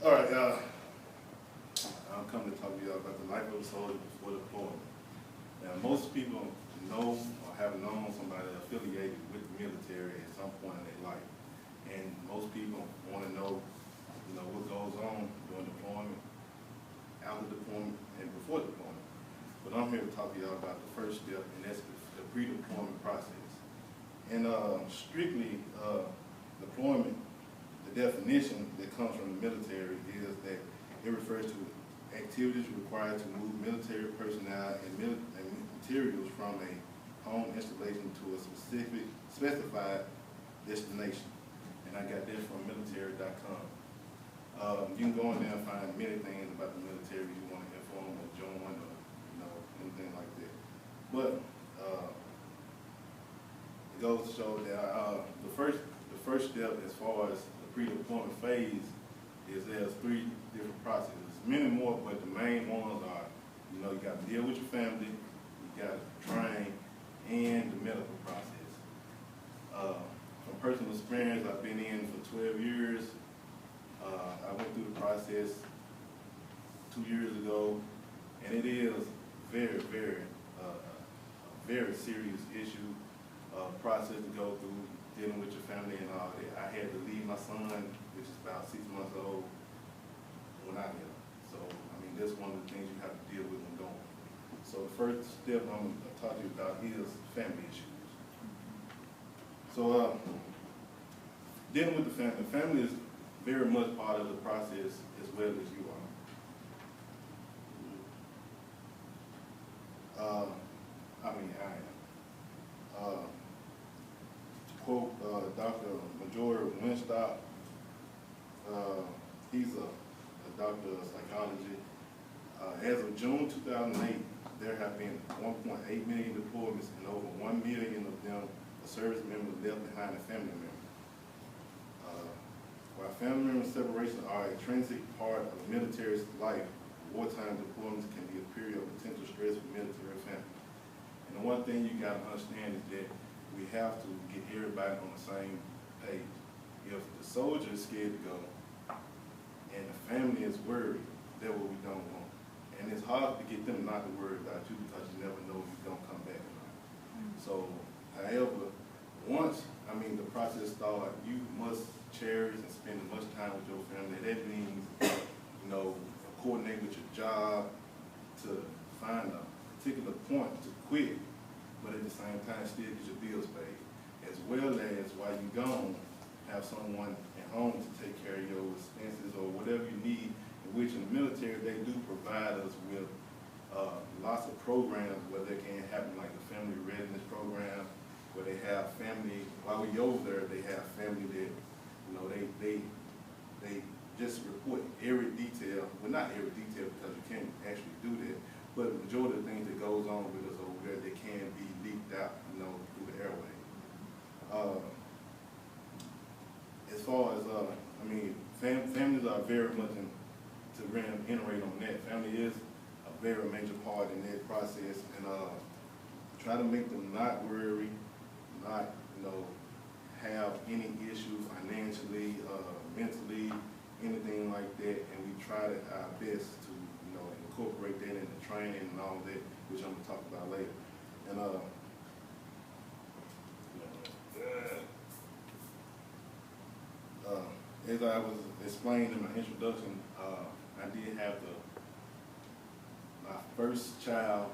All right, I'm coming to talk to you about the life of a soldier before deployment. Now, most people know or have known somebody affiliated with the military at some point in their life. And most people want to know, what goes on during deployment, after deployment, and before deployment. But I'm here to talk to y'all about the first step, and that's the pre-deployment process. And strictly, deployment, the definition that comes from the military is that it refers to activities required to move military personnel and materials from a home installation to a specified destination. And I got that from military.com. You can go in there and find many things about the military you want to inform or join or anything like that. But it goes to show that the first step as far as the pre-deployment phase is there's 3 different processes. Many more, but the main ones are, you got to deal with your family, you got to train, and the medical process. From personal experience, I've been in for 12 years. I went through the process 2 years ago, and it is very, very, very serious issue, process to go through, dealing with your family and all that. I had to leave my son, which is about 6 months old, when I left. So, that's one of the things you have to deal with when going. So the first step I'm going to talk to you about is family issues. So, dealing with the family is very much part of the process as well as you are. I am. To quote Dr. Major Winstop, he's a doctor of psychology. As of June 2008, there have been 1.8 million deployments, and over 1 million of them a service member left behind a family member. While family member separations are an intrinsic part of the military's life, wartime deployments can be a period of potential stress for military families. And the one thing you got to understand is that we have to get everybody on the same page. If the soldier is scared to go and the family is worried, that's what we don't want. And it's hard to get them not to worry about you because you never know if you're going to come back or not. So, however, once, the process starts, you must cherish and spend as much time with your family. That means, coordinate with your job to find a particular point to quit, but at the same time still get your bills paid. As well as while you're gone, have someone at home to take care of your expenses or whatever you need, in which in the military they do provide us with lots of programs where they can happen, like the family readiness program, where they have family, while we're over there, they have family that, they just report every detail, well not every detail because you can't actually do that, but the majority of the things that goes on with us over there, they can be leaked out, through the airway. As far as, families are very much to iterate on that. Family is a very major part in that process, and try to make them not worry, not, have any issue financially, mentally, anything like that, and we try our best to, incorporate that in the training and all that, which I'm going to talk about later. And as I was explaining in my introduction, I did have my first child.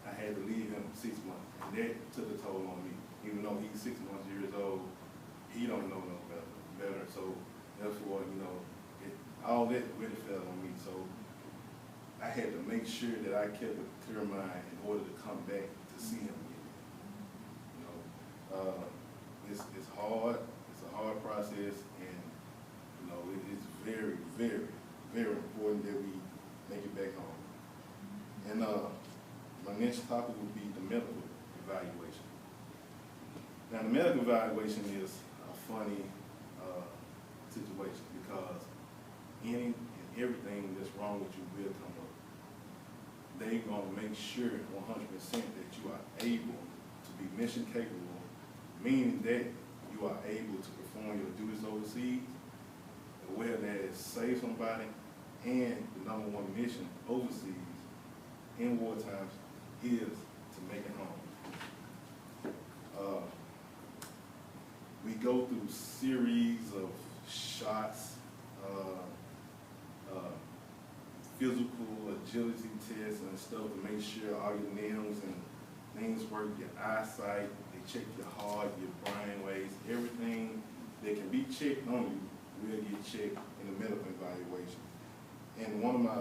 I had to leave him 6 months, and that took a toll on me. Even though he's 6 years old, he don't know no better. So therefore, all that really fell on me. So I had to make sure that I kept a clear mind in order to come back to see him again. It's hard. It's a hard process, and it's very, very, very important that we make it back home. And my next topic would be the medical evaluation. Now, the medical evaluation is a funny situation because any and everything that's wrong with you will come up. They're going to make sure 100% that you are able to be mission capable, meaning that you are able to perform your duties overseas, as well as save somebody, and the #1 mission overseas in war times is to make it home. We go through series of shots, physical agility tests and stuff to make sure all your limbs and things work, your eyesight, they check your heart, your brain waves, everything that can be checked on you will get checked in the medical evaluation. And one of my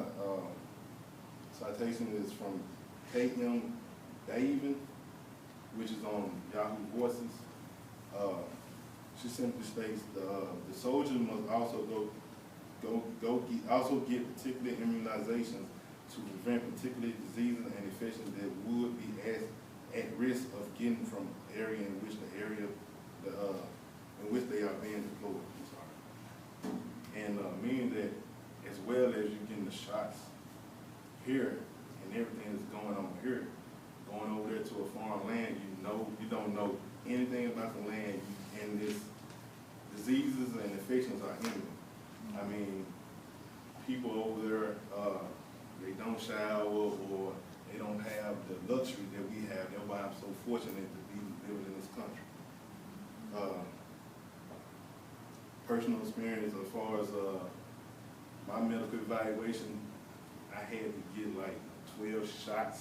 citations is from K.M. Daven, which is on Yahoo Voices. She simply states the soldier must also get particular immunizations to prevent particular diseases and infections that would be at risk of getting from the area in which they are being deployed. And meaning that as well as you getting the shots here and everything that's going on here, going over there to a foreign land, you don't know anything about the land, and this diseases and infections are imminent. I mean, people over there, they don't shower or they don't have the luxury that we have. That's why I'm so fortunate to be living in this country. Personal experience as far as my medical evaluation, I had to get like 12 shots.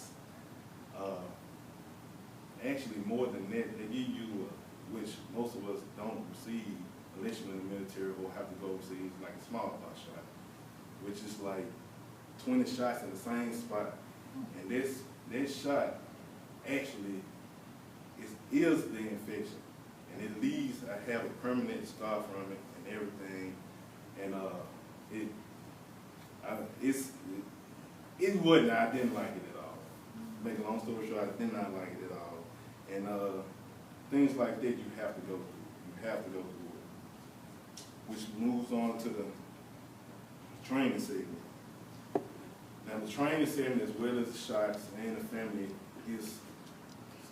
Actually more than that, they give you, which most of us don't receive unless you're in the military or have to go overseas, like a smallpox shot, which is like 20 shots in the same spot. And this shot actually is the infection. And it leaves, I have a permanent scar from it and everything. And it wasn't, I didn't like it at all. Make a long story short, I did not like it at all. And things like that you have to go through. You have to go through it. Which moves on to the training segment. Now the training segment, as well as the shots and the family, is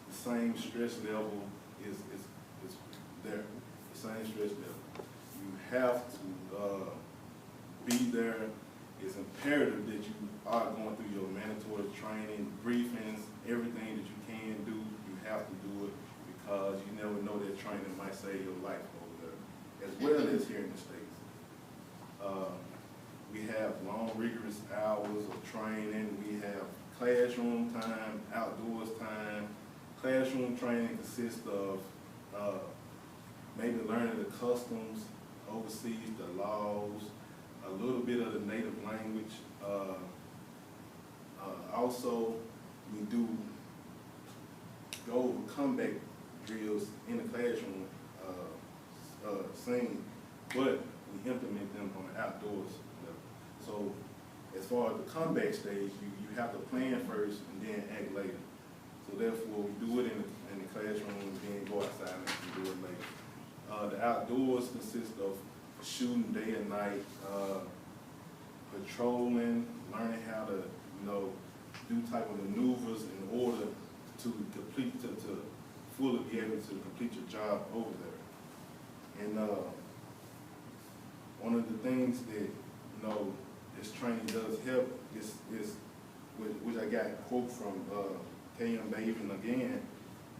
the same stress level is there. The same stress level. You have to be there. It's imperative that you are going through your mandatory training, briefings, everything that you can do. You have to do it because you never know that training might save your life over there, as well as here in the States. We have long, rigorous hours of training. We have classroom time, outdoors time. Classroom training consists of maybe learning the customs overseas, the laws, a little bit of the native language. Also, we do go over comeback drills in the classroom scene, but we implement them on the outdoors level. So as far as the comeback stage, you have to plan first and then act later. So therefore, we do it in the classroom and then go outside and do it later. The outdoors consist of shooting day and night, patrolling, learning how to, do type of maneuvers in order to complete, to fully be able to complete your job over there. And one of the things that, this training does help is which I got a quote from K.M. Daven again,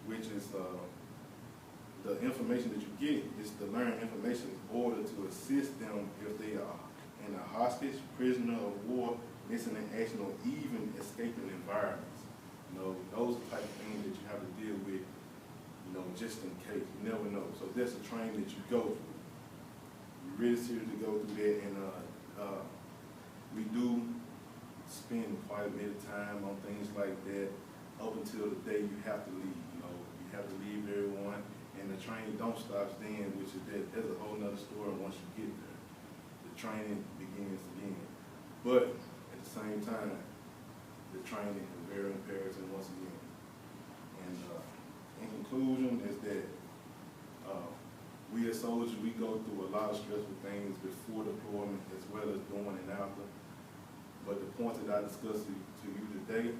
which is the information that you get is to learn information in order to assist them if they are in a hostage, prisoner of war, missing in action, or even escaping environments. Those are the type of things that you have to deal with, just in case. You never know. So that's a training that you go through. You're really serious to go through that, and we do spend quite a bit of time on things like that up until the day you have to leave. You have to leave everyone. And the training don't stop then, which is there's a whole nother story once you get there. The training begins again. But at the same time, the training is very imperative once again. And in conclusion is that we as soldiers, we go through a lot of stressful things before deployment as well as during and after. But the points that I discussed to you today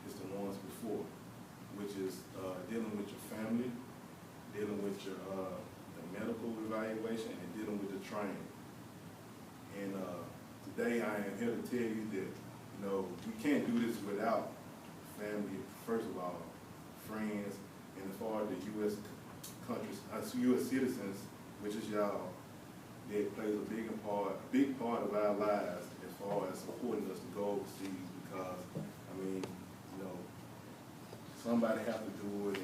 is the ones before, which is dealing with your family, dealing with your the medical evaluation, and dealing with the training. And today I am here to tell you that, you know, we can't do this without family, first of all, friends, and as far as the U.S. countries, U.S. citizens, which is y'all, that plays a big part of our lives as far as supporting us to go overseas, because, I mean, you know, somebody have to do it,